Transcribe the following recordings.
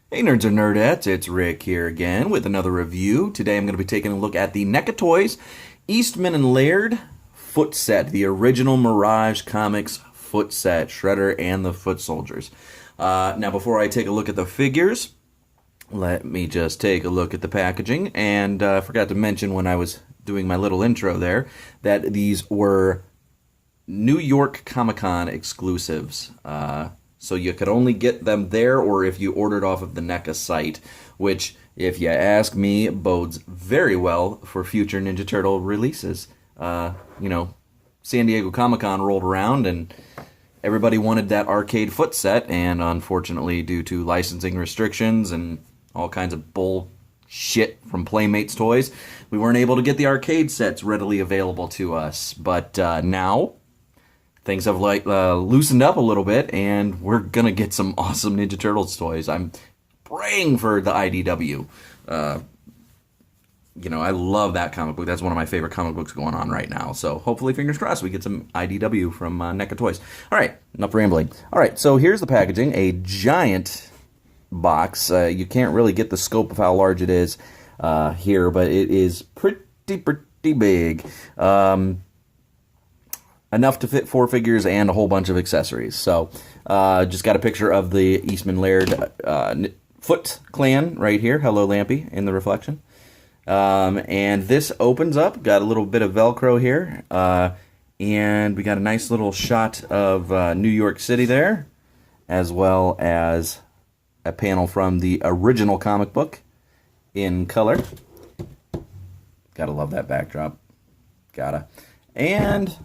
Hey nerds and nerdettes, it's Rick here again with another review. Today I'm going to be taking a look at the NECA Toys Eastman and Laird foot set, the original Mirage Comics foot set, Shredder and the Foot Soldiers. Now before I take a look at the figures, let me just take a look at the packaging. And I forgot to mention when I was doing my little intro there that these were New York Comic-Con exclusives. So you could only get them there or if you ordered off of the NECA site, which, if you ask me, bodes very well for future Ninja Turtle releases. San Diego Comic-Con rolled around and everybody wanted that arcade foot set, and unfortunately, due to licensing restrictions and all kinds of bullshit from Playmates Toys, we weren't able to get the arcade sets readily available to us. But now things have loosened up a little bit, and we're gonna get some awesome Ninja Turtles toys. I'm praying for the IDW. I love that comic book. That's one of my favorite comic books going on right now. So hopefully, fingers crossed, we get some IDW from NECA Toys. All right, enough rambling. All right, so here's the packaging. A giant box. You can't really get the scope of how large it is here, but it is pretty big. Enough to fit 4 figures and a whole bunch of accessories. So, just got a picture of the Eastman Laird Foot Clan right here. Hello, Lampy, in the reflection. And this opens up. Got a little bit of Velcro here. And we got a nice little shot of New York City there, as well as a panel from the original comic book in color. Gotta love that backdrop. Gotta. And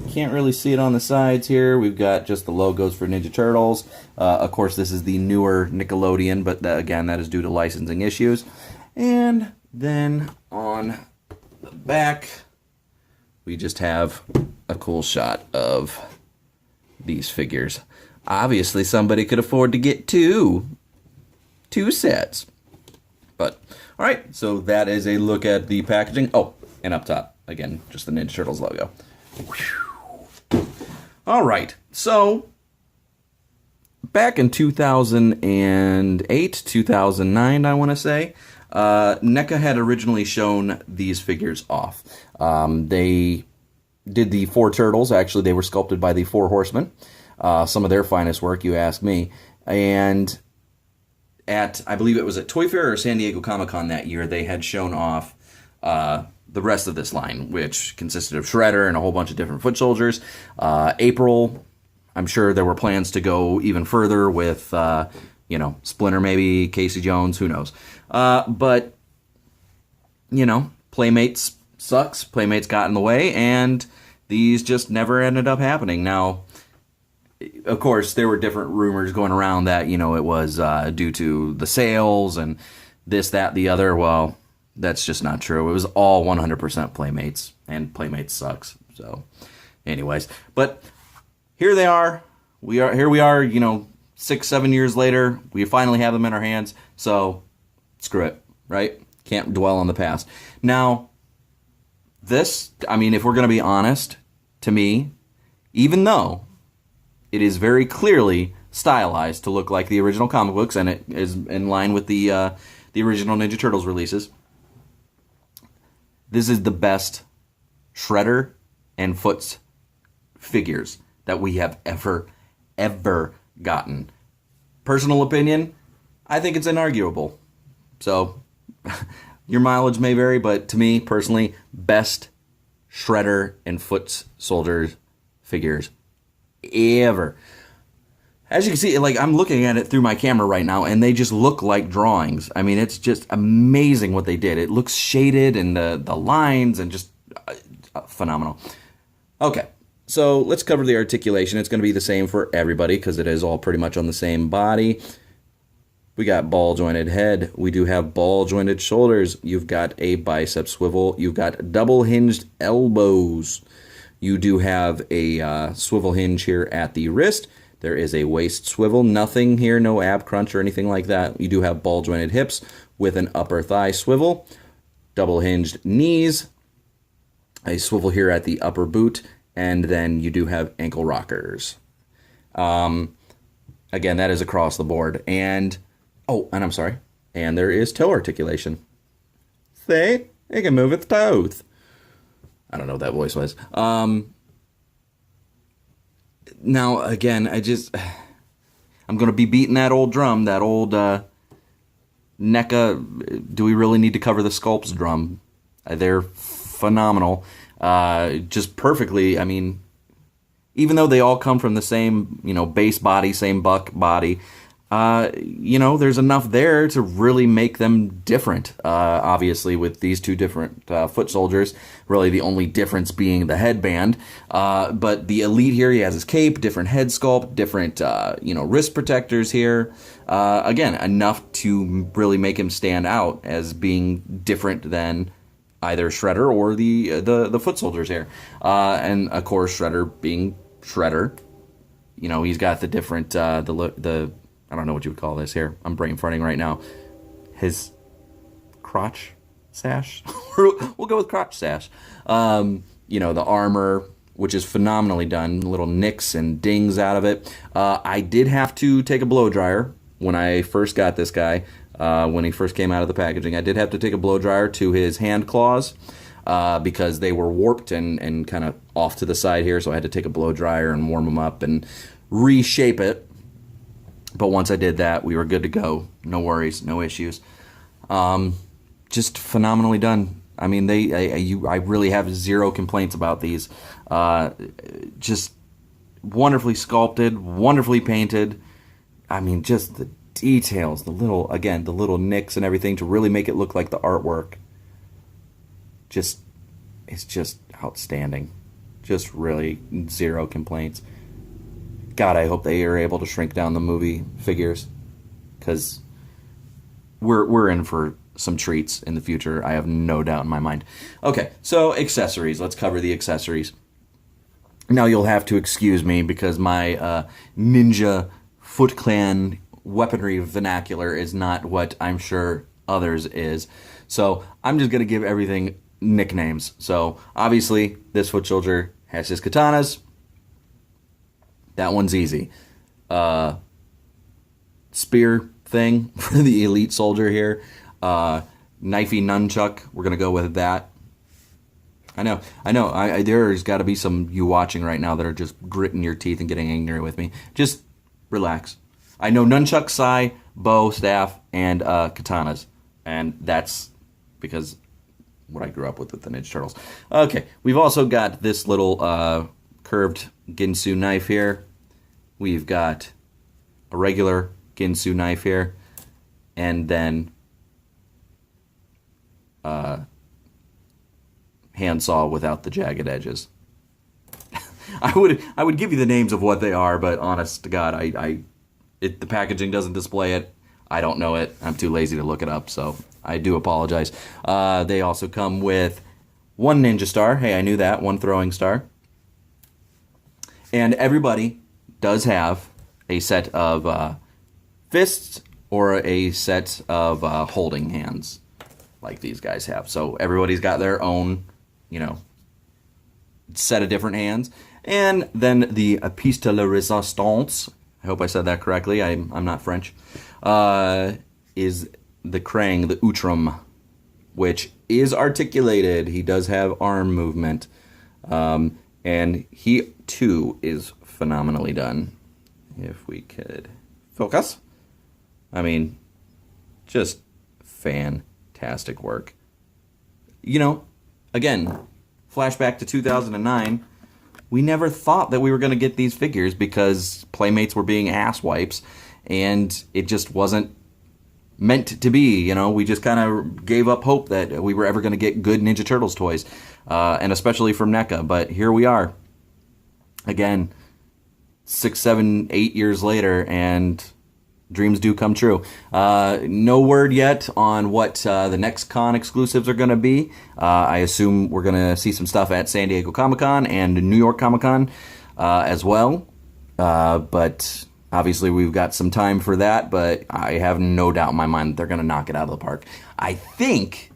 can't really see it on the sides here. We've got just the logos for Ninja Turtles. Of course, this is the newer Nickelodeon, but again, that is due to licensing issues. And then on the back, we just have a cool shot of these figures. Obviously, somebody could afford to get two sets. But, all right, so that is a look at the packaging. Oh, and up top, again, just the Ninja Turtles logo. All right, so back in 2008, 2009, I want to say, NECA had originally shown these figures off. They did the 4 turtles. Actually, they were sculpted by the 4 horsemen. Some of their finest work, you ask me. And I believe it was at Toy Fair or San Diego Comic-Con that year, they had shown off the rest of this line, which consisted of Shredder and a whole bunch of different foot soldiers. April, I'm sure there were plans to go even further with, Splinter maybe, Casey Jones, who knows. But, Playmates sucks. Playmates got in the way, and these just never ended up happening. Now, of course, there were different rumors going around that, it was due to the sales and this, that, the other. Well, that's just not true. It was all 100% Playmates, and Playmates sucks. So, anyways, but here they are. Here we are, 6-7 years later. We finally have them in our hands. So, screw it, right? Can't dwell on the past. Now, this, if we're going to be honest, to me, even though it is very clearly stylized to look like the original comic books, and it is in line with the original Ninja Turtles releases, this is the best Shredder and Foot's figures that we have ever gotten. Personal opinion, I think it's inarguable. So, your mileage may vary, but to me, personally, best Shredder and Foot Soldiers figures ever. As you can see, I'm looking at it through my camera right now, and they just look like drawings. It's just amazing what they did. It looks shaded, and the lines, and just phenomenal. Okay, so let's cover the articulation. It's going to be the same for everybody, because it is all pretty much on the same body. We got ball-jointed head. We do have ball-jointed shoulders. You've got a bicep swivel. You've got double-hinged elbows. You do have a swivel hinge here at the wrist. There is a waist swivel. Nothing here, no ab crunch or anything like that. You do have ball-jointed hips with an upper thigh swivel, double-hinged knees, a swivel here at the upper boot, and then you do have ankle rockers. Again, that is across the board. And Oh, and I'm sorry. And there is toe articulation. See? It can move its toes. I don't know what that voice was. Now, again, I'm going to be beating that old drum, that old NECA. Do we really need to cover the sculpts drum? They're phenomenal. Just perfectly, I mean, even though they all come from the same, base body, same buck body, there's enough there to really make them different. Obviously, with these two different foot soldiers, really the only difference being the headband. But the Elite here, he has his cape, different head sculpt, different, wrist protectors here. Again, enough to really make him stand out as being different than either Shredder or the foot soldiers here. And of course, Shredder being Shredder, he's got the different, I don't know what you would call this here. I'm brain farting right now. His crotch sash? We'll go with crotch sash. The armor, which is phenomenally done. Little nicks and dings out of it. I did have to take a blow dryer when I first got this guy. When he first came out of the packaging. I did have to take a blow dryer to his hand claws because they were warped and kind of off to the side here. So I had to take a blow dryer and warm them up and reshape it. But once I did that, we were good to go. No worries, no issues. Just phenomenally done. I mean, I really have zero complaints about these. Just wonderfully sculpted, wonderfully painted. I mean, just the details, the little nicks and everything to really make it look like the artwork. It's just outstanding. Just really zero complaints. God, I hope they are able to shrink down the movie figures, because we're in for some treats in the future. I have no doubt in my mind. Okay, so accessories. Let's cover the accessories. Now you'll have to excuse me because my Ninja Foot Clan weaponry vernacular is not what I'm sure others is. So I'm just going to give everything nicknames. So obviously this foot soldier has his katanas. That one's easy. Spear thing for the elite soldier here. Knifey nunchuck. We're going to go with that. I know. There's got to be some you watching right now that are just gritting your teeth and getting angry with me. Just relax. I know nunchuck, sai, bow, staff, and katanas. And that's because what I grew up with the Ninja Turtles. Okay, we've also got this little curved Ginsu knife here. We've got a regular Ginsu knife here. And then handsaw without the jagged edges. I would give you the names of what they are, but honest to God, the packaging doesn't display it. I don't know it. I'm too lazy to look it up, so I do apologize. They also come with one ninja star. Hey, I knew that. One throwing star. And everybody does have a set of fists or a set of holding hands like these guys have. So everybody's got their own, set of different hands. And then the piece de la résistance, I hope I said that correctly, I'm not French, is the Krang, the Utrum, which is articulated. He does have arm movement. And he, too, is phenomenally done. If we could focus. I mean, just fantastic work. Again, flashback to 2009. We never thought that we were going to get these figures because Playmates were being asswipes, and it just wasn't meant to be. We just kind of gave up hope that we were ever going to get good Ninja Turtles toys, and especially from NECA. But here we are, again, 6, 7, 8 years later, and dreams do come true. No word yet on what the next con exclusives are going to be. I assume we're going to see some stuff at San Diego Comic-Con and New York Comic-Con as well. But obviously we've got some time for that, but I have no doubt in my mind that they're going to knock it out of the park. I think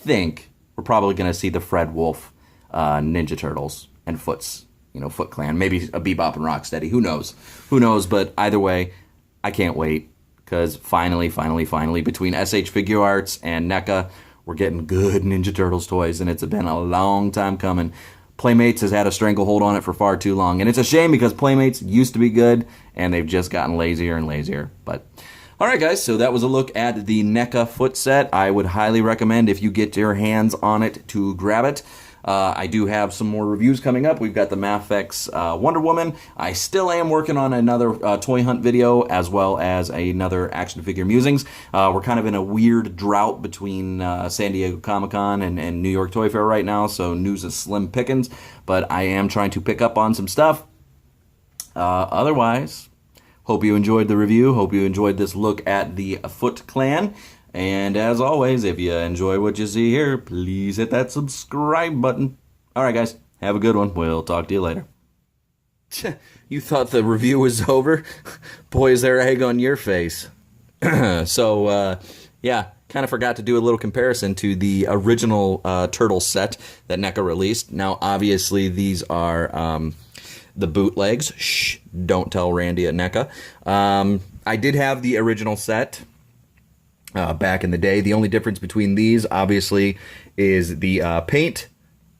we're probably going to see the Fred Wolf Ninja Turtles and Foot Clan. Maybe a Bebop and Rocksteady. Who knows? But either way, I can't wait. because finally, between SH Figure Arts and NECA, we're getting good Ninja Turtles toys, and it's been a long time coming. Playmates has had a stranglehold on it for far too long, and it's a shame because Playmates used to be good, and they've just gotten lazier and lazier. But all right, guys, so that was a look at the NECA foot set. I would highly recommend, if you get your hands on it, to grab it. I do have some more reviews coming up. We've got the Mafex Wonder Woman. I still am working on another toy hunt video, as well as another action figure musings. We're kind of in a weird drought between San Diego Comic-Con and New York Toy Fair right now, so news is slim pickings, but I am trying to pick up on some stuff. Otherwise, hope you enjoyed the review. Hope you enjoyed this look at the Foot Clan. And as always, if you enjoy what you see here, please hit that subscribe button. All right, guys, have a good one. We'll talk to you later. You thought the review was over? Boy, is there egg on your face. So, yeah, kind of forgot to do a little comparison to the original Turtle set that NECA released. Now, obviously, these are the bootlegs. Shh, don't tell Randy at NECA. I did have the original set back in the day. The only difference between these, obviously, is the paint.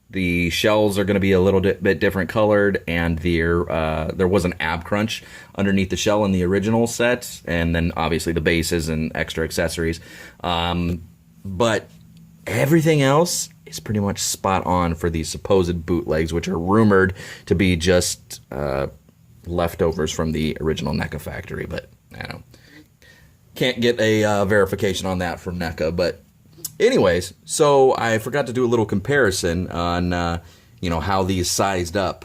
The shells are going to be a little bit different colored, and there was an ab crunch underneath the shell in the original set, and then obviously the bases and extra accessories. But everything else is pretty much spot on for these supposed bootlegs, which are rumored to be just leftovers from the original NECA factory, but I don't know. Can't get a verification on that from NECA, but anyways, so I forgot to do a little comparison on, how these sized up,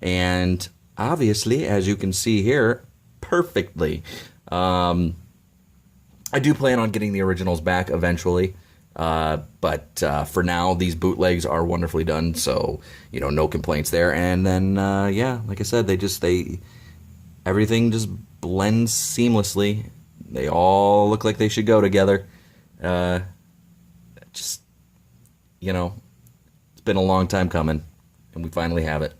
and obviously, as you can see here, perfectly. I do plan on getting the originals back eventually, but for now, these bootlegs are wonderfully done, so, no complaints there, and then, yeah, like I said, everything just blends seamlessly. They all look like they should go together. Just, it's been a long time coming, and we finally have it.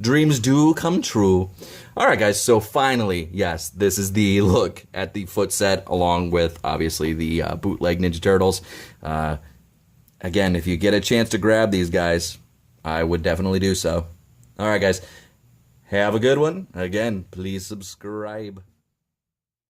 Dreams do come true. All right, guys, so finally, yes, this is the look at the foot set, along with, obviously, the bootleg Ninja Turtles. Again, if you get a chance to grab these guys, I would definitely do so. All right, guys, have a good one. Again, please subscribe.